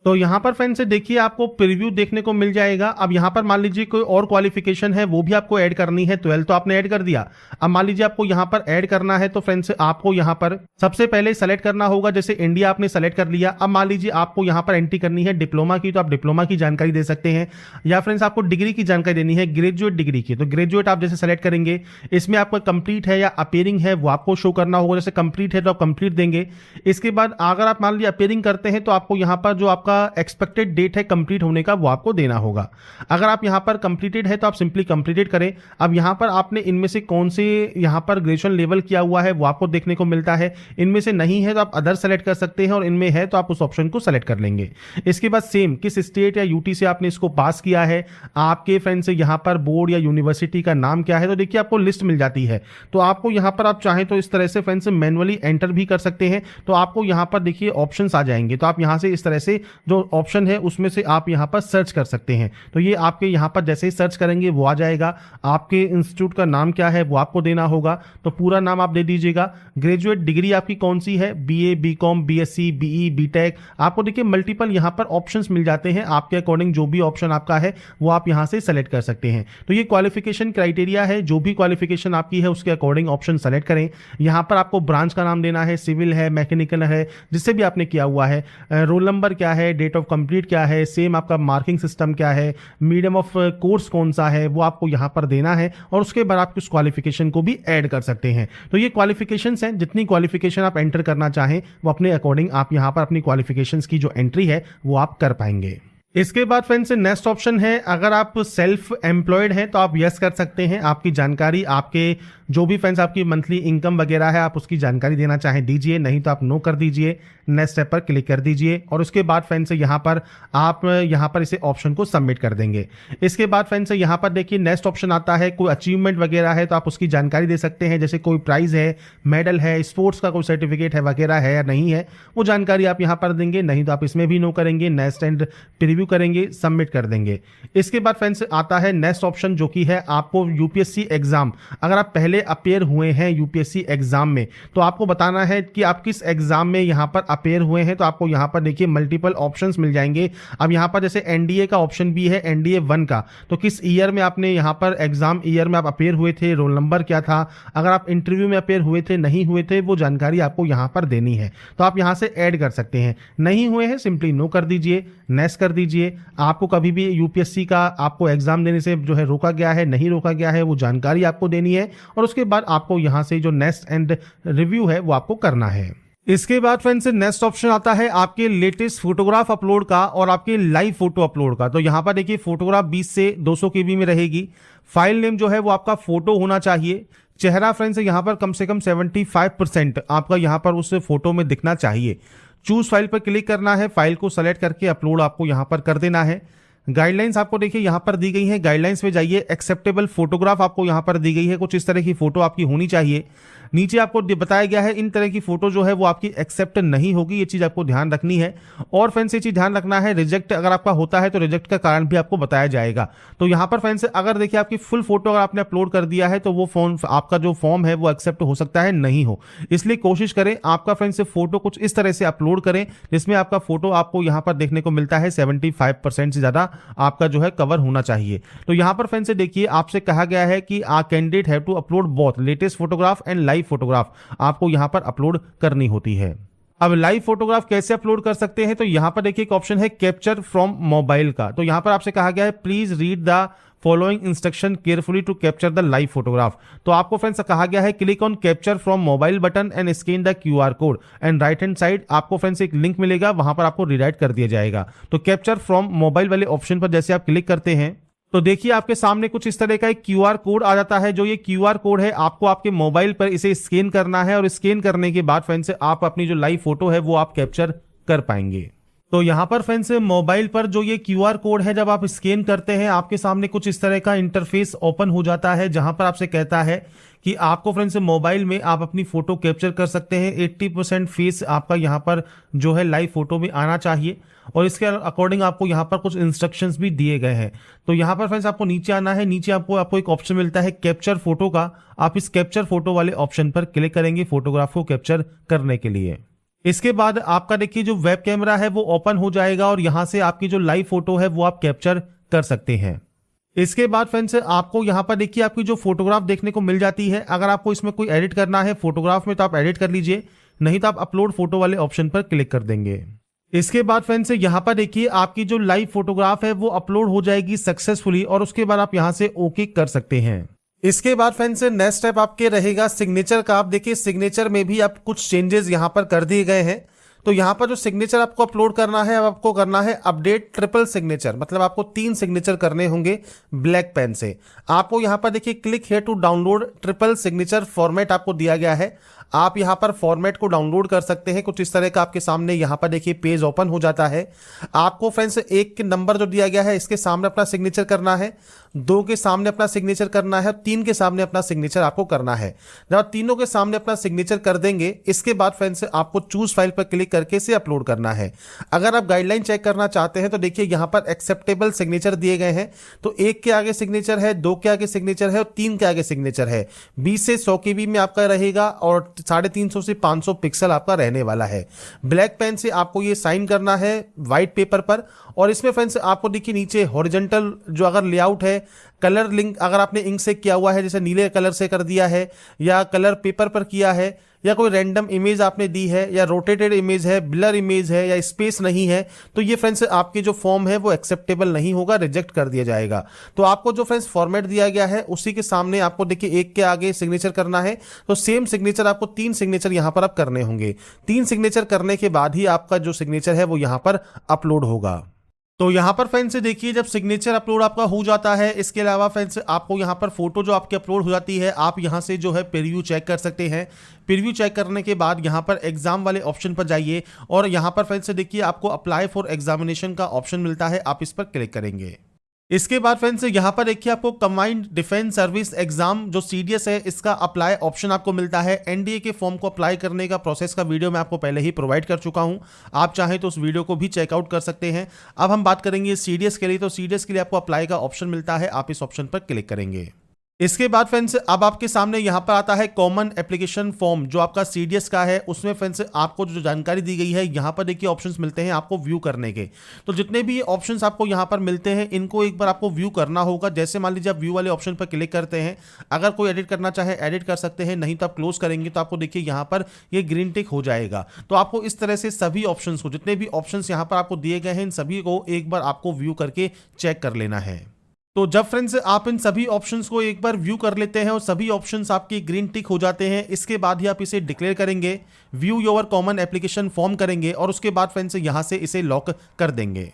तो यहाँ पर फ्रेंड्स देखिए आपको प्रीव्यू देखने को मिल जाएगा। अब यहाँ पर मान लीजिए कोई और क्वालिफिकेशन है वो भी आपको ऐड करनी है। 12 तो आपने ऐड कर दिया, अब मान लीजिए आपको यहाँ पर ऐड करना है, तो फ्रेंड्स आपको यहाँ पर सबसे पहले सेलेक्ट करना होगा। जैसे इंडिया आपने सेलेक्ट कर लिया, अब मान लीजिए आपको यहाँ पर एंट्री करनी है डिप्लोमा की, तो आप डिप्लोमा की जानकारी दे सकते हैं, या फ्रेंड्स आपको डिग्री की जानकारी देनी है, ग्रेजुएट डिग्री की, तो ग्रेजुएट आप जैसे सेलेक्ट करेंगे। इसमें आपका कंप्लीट है या अपेयरिंग है वो आपको शो करना होगा, जैसे कंप्लीट है तो आप कंप्लीट देंगे। इसके बाद अगर आप मान लीजिए अपेयरिंग करते हैं तो आपको यहाँ पर जो आपका एक्सपेक्टेड डेट है कंप्लीट होने का वो आपको देना होगा। अगर आप यहां पर कंप्लीटेड है तो आप सिंपली कंप्लीटेड करें। अब यहां पर आपने इनमें से कौन से यहां पर ग्रेजुएशन लेवल किया हुआ है वो आपको देखने को मिलता है। इनमें से नहीं है तो आप अदर सेलेक्ट कर सकते हैं, और इनमें है तो आप उस ऑप्शन को सेलेक्ट कर लेंगे। इसके बाद सेम किस स्टेट या यूटी से आपने इसको पास किया है, आपके फ्रेंड से यहां पर बोर्ड या यूनिवर्सिटी का नाम क्या है, तो देखिए आपको लिस्ट मिल जाती है। तो आपको यहां पर आप चाहें तो इस तरह से फ्रेंड्स मैनुअली एंटर भी कर सकते हैं। तो आपको यहां पर देखिए ऑप्शंस आ जाएंगे, तो आप यहां से इस तरह से जो ऑप्शन है उसमें से आप यहां पर सर्च कर सकते हैं। तो ये आपके यहां पर जैसे ही सर्च करेंगे वो आ जाएगा। आपके इंस्टीट्यूट का नाम क्या है वो आपको देना होगा, तो पूरा नाम आप दे दीजिएगा। ग्रेजुएट डिग्री आपकी कौन सी है, BA, BCom, BSc, BE, BTech, आपको देखिए मल्टीपल यहां पर ऑप्शंस मिल जाते हैं। आपके अकॉर्डिंग जो भी ऑप्शन आपका है वो आप यहां से सेलेक्ट कर सकते हैं। तो ये क्वालिफिकेशन क्राइटेरिया है, जो भी क्वालिफिकेशन आपकी है उसके अकॉर्डिंग ऑप्शन सेलेक्ट करें। यहां पर आपको ब्रांच का नाम देना है, सिविल है, मैकेनिकल है, जिससे भी आपने किया हुआ है, रोल नंबर क्या है, डेट ऑफ कंप्लीट क्या है, सेम आपका मार्किंग सिस्टम क्या है, मीडियम ऑफ कोर्स कौन सा है वो आपको यहां पर देना है, और उसके बाद आप उस क्वालिफिकेशन को भी ऐड कर सकते हैं। तो ये क्वालिफिकेशंस हैं, जितनी क्वालिफिकेशन आप एंटर करना चाहें वो अपने अकॉर्डिंग आप यहां पर अपनी क्वालिफिकेशंस की जो एंट्री है वो आप कर पाएंगे। इसके बाद फ्रेंड्स नेक्स्ट ऑप्शन है, अगर आप सेल्फ एम्प्लॉयड हैं तो आप यस कर सकते हैं। आपकी जानकारी, आपके जो भी फ्रेंड्स आपकी मंथली इनकम वगैरह है आप उसकी जानकारी देना चाहें दीजिए, नहीं तो आप नो कर दीजिए, नेक्स्ट स्टेप पर क्लिक कर दीजिए, और उसके बाद फ्रेंड्स यहाँ पर आप यहाँ पर इसे ऑप्शन को सबमिट कर देंगे। इसके बाद फ्रेंड्स यहाँ पर देखिए नेक्स्ट ऑप्शन आता है, कोई अचीवमेंट वगैरह है तो आप उसकी जानकारी दे सकते हैं, जैसे कोई प्राइज है, मेडल है, स्पोर्ट्स का कोई सर्टिफिकेट है वगैरह है या नहीं है, वो जानकारी आप यहाँ पर देंगे, नहीं तो आप इसमें भी नो करेंगे, नेक्स्ट एंड प्रीव्यू करेंगे, सबमिट कर देंगे। इसके बाद फ्रेंड्स आता है नेक्स्ट ऑप्शन, जो कि है आपको यूपीएससी एग्जाम, अगर आप पहले अपेयर हुए हैं यूपीएससी एग्जाम में तो आपको बताना है कि आप किस एग्जाम में यहां पर अपेयर हुए हैं। तो आपको यहां पर देखिए मल्टीपल ऑप्शंस मिल जाएंगे। अब यहां पर जैसे एनडीए का ऑप्शन भी है, एनडीए 1 का, तो किस ईयर में आपने यहां पर एग्जाम ईयर में आप अपेयर हुए थे, रोल नंबर क्या था, अगर आप इंटरव्यू में अपेयर हुए थे नहीं हुए थे, वो जानकारी आपको यहां पर देनी है। तो आप यहां से ऐड कर सकते हैं, नहीं हुए हैं सिंपली नो कर दीजिए, नेक्स्ट कर दीजिए। आपको कभी भी यूपीएससी का आपको एग्जाम देने से जो है रोका गया है, नहीं रोका गया है, वो जानकारी आपको देनी है, और उसके बाद आपको यहां से जो नेक्स्ट एंड रिव्यू है वो आपको करना है। इसके बाद फ्रेंड्स नेक्स्ट ऑप्शन आता है आपके लेटेस्ट फोटोग्राफ अपलोड का और आपके लाइव फोटो अपलोड का। तो यहां पर देखिए फोटोग्राफ 20 से 200 KB में रहेगी। फाइल नेम जो है वो आपका फोटो होना चाहिए। चेहरा फ्रेंड्स यहां पर कम से कम 75% आपका यहां पर उस फोटो में दिखना चाहिए। चूज फाइल पर क्लिक करना है, फाइल को सेलेक्ट करके अपलोड आपको यहां पर कर देना है। गाइडलाइंस आपको देखिए यहाँ पर दी गई है, गाइडलाइंस पे जाइए, एक्सेप्टेबल फोटोग्राफ आपको यहाँ पर दी गई है, कुछ इस तरह की फोटो आपकी होनी चाहिए। नीचे आपको बताया गया है इन तरह की फोटो जो है वो आपकी एक्सेप्ट नहीं होगी, ये चीज आपको ध्यान रखनी है। और फ्रेंड्स ये चीज ध्यान रखना है, रिजेक्ट अगर आपका होता है तो रिजेक्ट का कारण भी आपको बताया जाएगा। तो यहाँ पर फ्रेंड्स अगर देखिए आपकी फुल फोटो अगर आपने अपलोड कर दिया है तो वो फोन आपका जो फॉर्म है वो एक्सेप्ट हो सकता है नहीं हो, इसलिए कोशिश करें आपका फ्रेंड्स फोटो कुछ इस तरह से अपलोड करें जिसमें आपका फोटो आपको यहाँ पर देखने को मिलता है 75% से ज्यादा आपका जो है कवर होना चाहिए। तो यहाँ पर फ्रेंड्स देखिए आपसे कहा गया है कि candidate have to upload both latest photograph and live photograph आपको यहां पर अपलोड करनी होती है। अब लाइव फोटोग्राफ कैसे अपलोड कर सकते हैं, तो यहां पर देखिए एक ऑप्शन है कैप्चर फ्रॉम मोबाइल का। तो यहां पर आपसे कहा गया है please read the following instruction carefully to capture the live photograph. तो आपको फ्रेंड्स कहा गया है click on capture from mobile button and scan the QR code and right hand side आपको फ्रेंड्स एक लिंक मिलेगा, वहां पर आपको रिडायरेक्ट कर दिया जाएगा। तो कैप्चर फ्रॉम मोबाइल वाले ऑप्शन पर जैसे आप क्लिक करते हैं तो देखिए आपके सामने कुछ इस तरह का एक QR कोड आ जाता है। जो ये QR कोड है आपको आपके मोबाइल पर इसे स्कैन करना है और स्कैन करने के बाद फ्रेंड्स आप अपनी जो लाइव फोटो है वो आप कैप्चर कर पाएंगे। तो यहां पर फ्रेंड्स मोबाइल पर जो ये QR कोड है जब आप स्कैन करते हैं आपके सामने कुछ इस तरह का इंटरफेस ओपन हो जाता है, जहां पर आपसे कहता है कि आपको फ्रेंड्स मोबाइल में आप अपनी फोटो कैप्चर कर सकते हैं। 80% फेस आपका यहां पर जो है लाइव फोटो में आना चाहिए और इसके अकॉर्डिंग आपको यहां पर कुछ इंस्ट्रक्शंस भी दिए गए हैं। तो यहां पर फ्रेंड्स आपको नीचे आना है, नीचे आपको एक ऑप्शन मिलता है कैप्चर फोटो का। आप इस कैप्चर फोटो वाले ऑप्शन पर क्लिक करेंगे फोटोग्राफ को कैप्चर करने के लिए। इसके बाद आपका देखिए जो वेब कैमरा है वो ओपन हो जाएगा और यहां से आपकी जो लाइव फोटो है वो आप कैप्चर कर सकते हैं। इसके बाद फ्रेंड्स आपको यहां पर देखिए आपकी जो फोटोग्राफ देखने को मिल जाती है। अगर आपको इसमें कोई एडिट करना है फोटोग्राफ में तो आप एडिट कर लीजिए, नहीं तो आप अपलोड फोटो वाले ऑप्शन पर क्लिक कर देंगे। इसके बाद फ्रेंड्स यहां पर देखिए आपकी जो लाइव फोटोग्राफ है वो अपलोड हो जाएगी सक्सेसफुली और उसके बाद आप यहां से ओके कर सकते हैं। इसके बाद फ्रेंड्स नेक्स्ट स्टेप आपके रहेगा सिग्नेचर का। आप देखिए सिग्नेचर में भी आप कुछ चेंजेस यहां पर कर दिए गए हैं। तो यहां पर जो सिग्नेचर आपको अपलोड करना है, अब आपको करना है अपडेट ट्रिपल सिग्नेचर, मतलब आपको 3 सिग्नेचर करने होंगे ब्लैक पेन से। आपको यहां पर देखिए click here to download triple signature format आपको दिया गया है। आप यहां पर फॉर्मेट को डाउनलोड कर सकते हैं। कुछ इस तरह का आपके सामने यहां पर देखिए पेज ओपन हो जाता है। आपको फ्रेंड्स 1 के नंबर जो दिया गया है इसके सामने अपना सिग्नेचर करना है, 2 के सामने अपना सिग्नेचर करना है, 3 के सामने अपना सिग्नेचर आपको करना है। जब आप तीनों के सामने अपना सिग्नेचर कर देंगे इसके बाद फ्रेंड्स आपको चूज फाइल पर क्लिक करके इसे अपलोड करना है। अगर आप गाइडलाइन चेक करना चाहते हैं तो देखिए यहां पर एक्सेप्टेबल सिग्नेचर दिए गए हैं। तो 1 के आगे सिग्नेचर है, 2 के आगे सिग्नेचर है और 3 के आगे सिग्नेचर है। 20 से 100 KB में आपका रहेगा और 350 से 500 पिक्सल आपका रहने वाला है। ब्लैक पेन से आपको ये साइन करना है व्हाइट पेपर पर। और इसमें फ्रेंड्स आपको देखिए नीचे हॉरिजॉन्टल जो अगर लेआउट है, कलर लिंक अगर आपने इंक से किया हुआ है जैसे नीले कलर से कर दिया है या कलर पेपर पर किया है या कोई रैंडम इमेज आपने दी है या रोटेटेड इमेज है, ब्लर इमेज है या स्पेस नहीं है, तो ये फ्रेंड्स आपकी जो फॉर्म है वो एक्सेप्टेबल नहीं होगा, रिजेक्ट कर दिया जाएगा। तो आपको जो फ्रेंड्स फॉर्मेट दिया गया है उसी के सामने आपको देखिए 1 के आगे सिग्नेचर करना है। तो सेम सिग्नेचर आपको 3 सिग्नेचर यहां पर आप करने होंगे। 3 सिग्नेचर करने के बाद ही आपका जो सिग्नेचर है वो यहां पर अपलोड होगा। तो यहाँ पर फ्रेंड्स देखिए जब सिग्नेचर अपलोड आपका हो जाता है, इसके अलावा फ्रेंड्स आपको यहाँ पर फोटो जो आपकी अपलोड हो जाती है आप यहाँ से जो है प्रीव्यू चेक कर सकते हैं। प्रीव्यू चेक करने के बाद यहाँ पर एग्जाम वाले ऑप्शन पर जाइए और यहाँ पर फ्रेंड्स देखिए आपको अप्लाई फॉर एग्जामिनेशन का ऑप्शन मिलता है, आप इस पर क्लिक करेंगे। इसके बाद फ्रेंड्स यहाँ पर देखिए आपको कंबाइंड डिफेंस सर्विस एग्जाम जो CDS है इसका अप्लाई ऑप्शन आपको मिलता है। NDA के फॉर्म को अप्लाई करने का प्रोसेस का वीडियो मैं आपको पहले ही प्रोवाइड कर चुका हूँ, आप चाहें तो उस वीडियो को भी चेकआउट कर सकते हैं। अब हम बात करेंगे CDS के लिए। तो CDS के लिए आपको अप्लाई का ऑप्शन मिलता है, आप इस ऑप्शन पर क्लिक करेंगे। इसके बाद फ्रेंड्स अब आपके सामने यहाँ पर आता है कॉमन एप्लीकेशन फॉर्म जो आपका CDS का है। उसमें फ्रेंड्स आपको जो जानकारी दी गई है यहाँ पर देखिए ऑप्शंस मिलते हैं आपको व्यू करने के। तो जितने भी ऑप्शंस आपको यहाँ पर मिलते हैं इनको एक बार आपको व्यू करना होगा। जैसे मान लीजिए आप व्यू वाले ऑप्शन पर क्लिक करते हैं, अगर कोई एडिट करना चाहे एडिट कर सकते हैं, नहीं तो आप क्लोज करेंगे तो आपको देखिए यहाँ पर ये ग्रीन टिक हो जाएगा। तो आपको इस तरह से सभी ऑप्शंस को, जितने भी ऑप्शंस यहाँ पर आपको दिए गए हैं इन सभी को एक बार आपको व्यू करके चेक कर लेना है। तो जब फ्रेंड्स आप इन सभी ऑप्शंस को एक बार व्यू कर लेते हैं और सभी ऑप्शंस आपकी ग्रीन टिक हो जाते हैं, इसके बाद ही आप इसे डिक्लेयर करेंगे, view your common application form करेंगे और उसके बाद फ्रेंड्स यहां से इसे लॉक कर देंगे।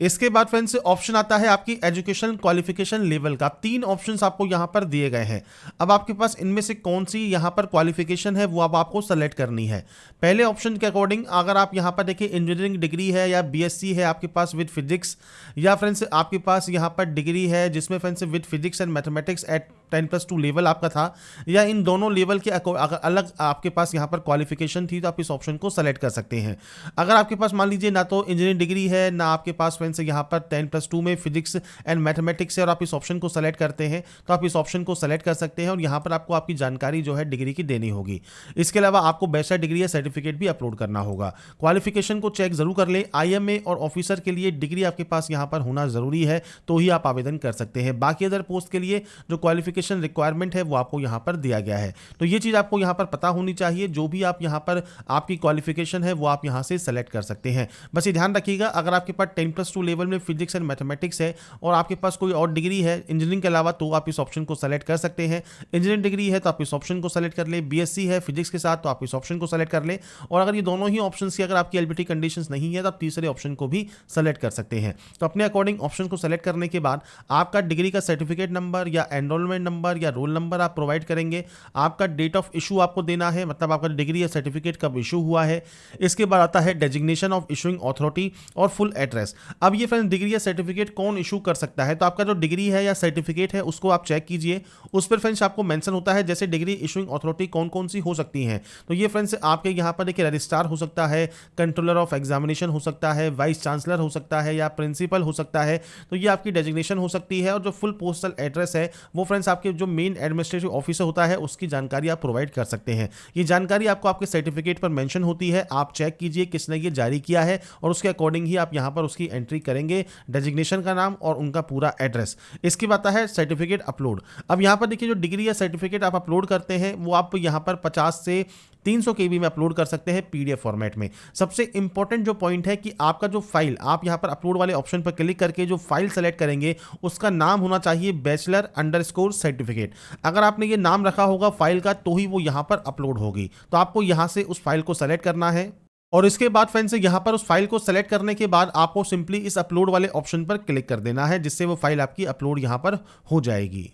इसके बाद फ्रेंड्स ऑप्शन आता है आपकी एजुकेशन क्वालिफिकेशन लेवल का। 3 ऑप्शंस आपको यहां पर दिए गए हैं। अब आपके पास इनमें से कौन सी यहां पर क्वालिफिकेशन है वो अब आपको सेलेक्ट करनी है। पहले ऑप्शन के अकॉर्डिंग अगर आप यहां पर देखिए इंजीनियरिंग डिग्री है या बीएससी है आपके पास विद फिजिक्स, या फ्रेंड्स आपके पास यहां पर डिग्री है जिसमें friends with physics and mathematics eight 10+2 level आपका था, या इन दोनों लेवल के अगर अलग आपके पास यहाँ पर क्वालिफिकेशन थी तो आप इस ऑप्शन को सेलेक्ट कर सकते हैं। अगर आपके पास मान लीजिए ना तो इंजीनियरिंग डिग्री है ना आपके पास फ्रेंड्स यहाँ पर 10+2 में फिजिक्स एंड मैथमेटिक्स है और आप इस ऑप्शन को सेलेक्ट करते हैं तो आप इस ऑप्शन को सेलेक्ट कर सकते हैं और यहाँ पर आपको आपकी जानकारी जो है डिग्री की देनी होगी। इसके अलावा आपको बैचलर डिग्री या सर्टिफिकेट भी अपलोड करना होगा। क्वालिफिकेशन को चेक जरूर कर ले। IMA और ऑफिसर के लिए डिग्री आपके पास यहाँ पर होना जरूरी है तो ही आप आवेदन कर सकते हैं। बाकी अदर पोस्ट के लिए जो क्वालिफिकेशन रिक्वायरमेंट है वो आपको यहाँ पर दिया गया है। तो ये चीज़ आपको यहाँ पर पता होनी चाहिए। जो भी आप यहाँ पर आपकी क्वालिफिकेशन है वो आप यहाँ से सेलेक्ट कर सकते हैं। बस ये ध्यान रखिएगा अगर आपके पास 10+2 लेवल में फिजिक्स एंड मैथमेटिक्स है और आपके पास कोई और डिग्री है इंजीनियरिंग के अलावा तो आप इस ऑप्शन को सेलेक्ट कर सकते हैं। इंजीनियरिंग डिग्री है तो आप इस ऑप्शन को सेलेक्ट कर ले, बीएससी है फिजिक्स के साथ तो आप इस ऑप्शन को सेलेक्ट कर ले, और अगर ये दोनों ही ऑप्शन की अगर आपकी एलिजिबिलिटी कंडीशंस नहीं है तो आप तीसरे ऑप्शन को भी सेलेक्ट कर सकते हैं। तो अपने अकॉर्डिंग ऑप्शन को सेलेक्ट करने के बाद आपका डिग्री का सर्टिफिकेट नंबर या एनरोलमेंट नंबर या रोल नंबर आप प्रोवाइड करेंगे। आपका डेट ऑफ इशू आपको देना है, मतलब आपका डिग्री या सर्टिफिकेट कब इशू हुआ है। इसके बाद आता है डेजिग्नेशन ऑफ इशूइंग अथॉरिटी और फुल एड्रेस। अब ये फ्रेंड्स डिग्री या सर्टिफिकेट कौन इशू कर सकता है, तो आपका जो डिग्री है या सर्टिफिकेट है उसको आप चेक कीजिए। उस पर फ्रेंड्स आपको मेंशन होता है जैसे डिग्री इशूइंग अथॉरिटी कौन कौन सी हो सकती हैं। तो ये फ्रेंड्स आपके यहाँ पर देखिए रजिस्ट्रार हो सकता है, कंट्रोलर ऑफ एग्जामिनेशन हो सकता है, वाइस चांसलर हो सकता है या प्रिंसिपल हो सकता है। तो ये आपकी डेजिग्नेशन हो सकती है। और जो फुल पोस्टल एड्रेस है वो फ्रेंड्स आपके जो मेन एडमिनिस्ट्रेटिव ऑफिसर होता है उसकी जानकारी आप प्रोवाइड कर सकते हैं। ये जानकारी आपको आपके सर्टिफिकेट पर मेंशन होती है। आप चेक कीजिए किसने ये जारी किया है और उसके अकॉर्डिंग ही आप यहाँ पर उसकी एंट्री करेंगे, डेजिग्नेशन का नाम और उनका पूरा एड्रेस। इसके बाद आता है सर्टिफिकेट अपलोड। अब यहाँ पर देखिए जो डिग्री या सर्टिफिकेट आप अपलोड करते हैं वो आप यहाँ पर 50 से 300 KB में अपलोड कर सकते हैं PDF फॉर्मेट में। सबसे इंपॉर्टेंट जो पॉइंट है कि आपका जो फाइल आप यहाँ पर अपलोड वाले ऑप्शन पर क्लिक करके जो फाइल सेलेक्ट करेंगे उसका नाम होना चाहिए बैचलर_सर्टिफिकेट। अगर आपने ये नाम रखा होगा फाइल का तो ही वो यहाँ पर अपलोड होगी। तो आपको यहाँ से उस फाइल को सेलेक्ट करना है और इसके बाद फ्रेंड्स यहाँ पर उस फाइल को सेलेक्ट करने के बाद आपको सिंपली इस अपलोड वाले ऑप्शन पर क्लिक कर देना है जिससे वो फाइल आपकी अपलोड यहाँ पर हो जाएगी।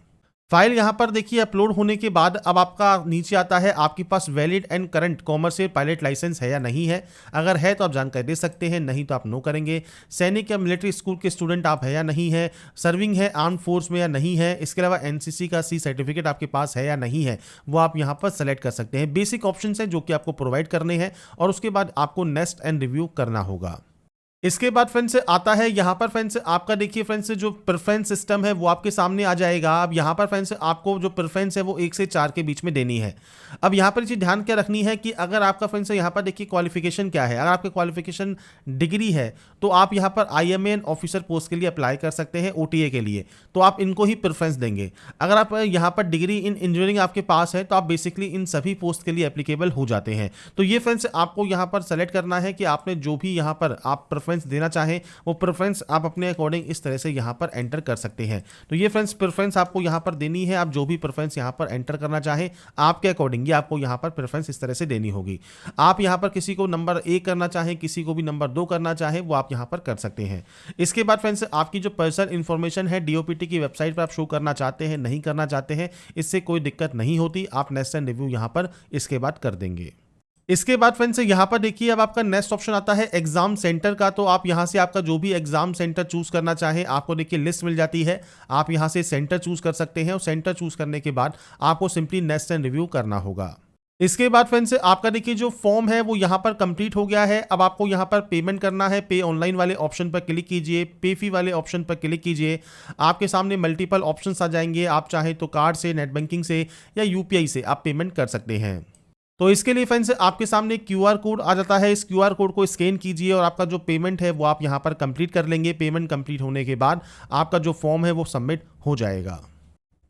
फाइल यहाँ पर देखिए अपलोड होने के बाद अब आपका नीचे आता है आपके पास valid and current commercial pilot licence है या नहीं है। अगर है तो आप जानकारी दे सकते हैं, नहीं तो आप नो करेंगे। सैनिक या मिलिट्री स्कूल के स्टूडेंट आप है या नहीं है। सर्विंग है आर्म फोर्स में या नहीं है। इसके अलावा NCC का C सर्टिफिकेट आपके पास है या नहीं है वो आप यहाँ पर सेलेक्ट कर सकते हैं। बेसिक ऑप्शन है जो कि आपको प्रोवाइड करने हैं और उसके बाद आपको नेक्स्ट एंड रिव्यू करना होगा। इसके बाद फ्रेंड्स आता है यहाँ पर फ्रेंड्स आपका देखिए फ्रेंड्स जो प्रेफरेंस सिस्टम है वो आपके सामने आ जाएगा। अब यहाँ पर फ्रेंड्स आपको जो प्रेफरेंस है वो 1 से 4 के बीच में देनी है। अब यहाँ पर चीज़ ध्यान क्या रखनी है कि अगर आपका फ्रेंड्स यहाँ पर देखिए क्वालिफिकेशन क्या है। अगर आपके क्वालिफिकेशन डिग्री है तो आप यहाँ पर IMA एंड ऑफिसर पोस्ट के लिए अप्लाई कर सकते हैं OTA के लिए, तो आप इनको ही प्रेफरेंस देंगे। अगर आप यहाँ पर डिग्री इन इंजीनियरिंग आपके पास है तो आप बेसिकली इन सभी पोस्ट के लिए एप्लीकेबल हो जाते हैं। तो ये फ्रेंड्स आपको यहाँ पर सेलेक्ट करना है कि आपने जो भी यहाँ पर आप प्रेफरेंस देना चाहें वो प्रेफरेंस आप अपने अकॉर्डिंग इस तरह से यहाँ पर एंटर कर सकते हैं। तो ये फ्रेंड्स प्रेफरेंस आपको यहाँ पर देनी है। आप जो भी प्रेफरेंस यहाँ पर एंटर करना चाहें आपके अकॉर्डिंग ये आपको यहाँ पर प्रेफरेंस इस तरह से देनी होगी। आप यहाँ पर किसी को नंबर 1 करना चाहें, किसी को भी नंबर 2 करना चाहें वो आप यहाँ पर कर सकते हैं। इसके बाद फ्रेंड्स आपकी जो पर्सनल इन्फॉर्मेशन है DOPT की वेबसाइट पर आप शो करना चाहते हैं, नहीं करना चाहते हैं, इससे कोई दिक्कत नहीं होती। आप नेक्स्ट एंड रिव्यू यहाँ पर इसके बाद कर देंगे। इसके बाद फ्रेंड्स यहाँ पर देखिए अब आपका नेक्स्ट ऑप्शन आता है एग्जाम सेंटर का। तो आप यहाँ से आपका जो भी एग्जाम सेंटर चूज करना चाहें आपको देखिए लिस्ट मिल जाती है। आप यहाँ से सेंटर चूज कर सकते हैं और सेंटर चूज करने के बाद आपको सिंपली नेक्स्ट एंड रिव्यू करना होगा। इसके बाद फ्रेंड्स आपका देखिए जो फॉर्म है वो यहाँ पर कंप्लीट हो गया है। अब आपको यहाँ पर पेमेंट करना है। पे ऑनलाइन वाले ऑप्शन पर क्लिक कीजिए, पे फी वाले ऑप्शन पर क्लिक कीजिए। आपके सामने मल्टीपल ऑप्शंस आ जाएंगे। आप चाहें तो कार्ड से, नेट बैंकिंग से या UPI से आप पेमेंट कर सकते हैं। तो इसके लिए फ्रेंड्स आपके सामने QR कोड आ जाता है। इस QR कोड को स्कैन कीजिए और आपका जो पेमेंट है वो आप यहाँ पर कंप्लीट कर लेंगे। पेमेंट कंप्लीट होने के बाद आपका जो फॉर्म है वो सबमिट हो जाएगा।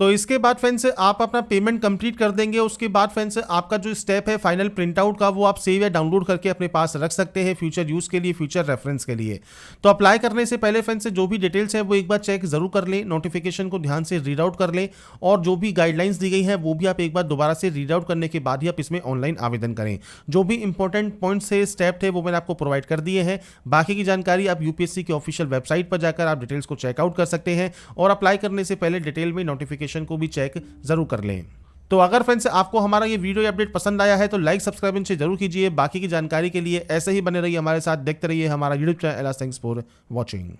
तो इसके बाद फ्रेंड्स आप अपना पेमेंट कंप्लीट कर देंगे। उसके बाद फ्रेंड्स आपका जो स्टेप है फाइनल प्रिंट आउट का, वो आप सेव या डाउनलोड करके अपने पास रख सकते हैं फ्यूचर यूज़ के लिए, फ्यूचर रेफरेंस के लिए। तो अप्लाई करने से पहले फ्रेंड्स जो भी डिटेल्स है वो एक बार चेक जरूर कर लें, नोटिफिकेशन को ध्यान से रीड आउट कर लें, और जो भी गाइडलाइंस दी गई हैं वो भी आप एक बार दोबारा से रीड आउट करने के बाद ही आप इसमें ऑनलाइन आवेदन करें। जो भी इंपॉर्टेंट पॉइंट्स थे, स्टेप थे, वो मैंने आपको प्रोवाइड कर दिए हैं। बाकी की जानकारी आप यूपीएससी की ऑफिशियल वेबसाइट पर जाकर आप डिटेल्स को चेकआउट कर सकते हैं, और अप्लाई करने से पहले डिटेल में नोटिफिकेशन को भी चेक जरूर कर लें। तो अगर फ्रेंड्स आपको हमारा ये वीडियो अपडेट पसंद आया है तो लाइक सब्सक्राइब इनसे जरूर कीजिए। बाकी की जानकारी के लिए ऐसे ही बने रहिए हमारे साथ, देखते रहिए हमारा YouTube channel. Thanks for watching.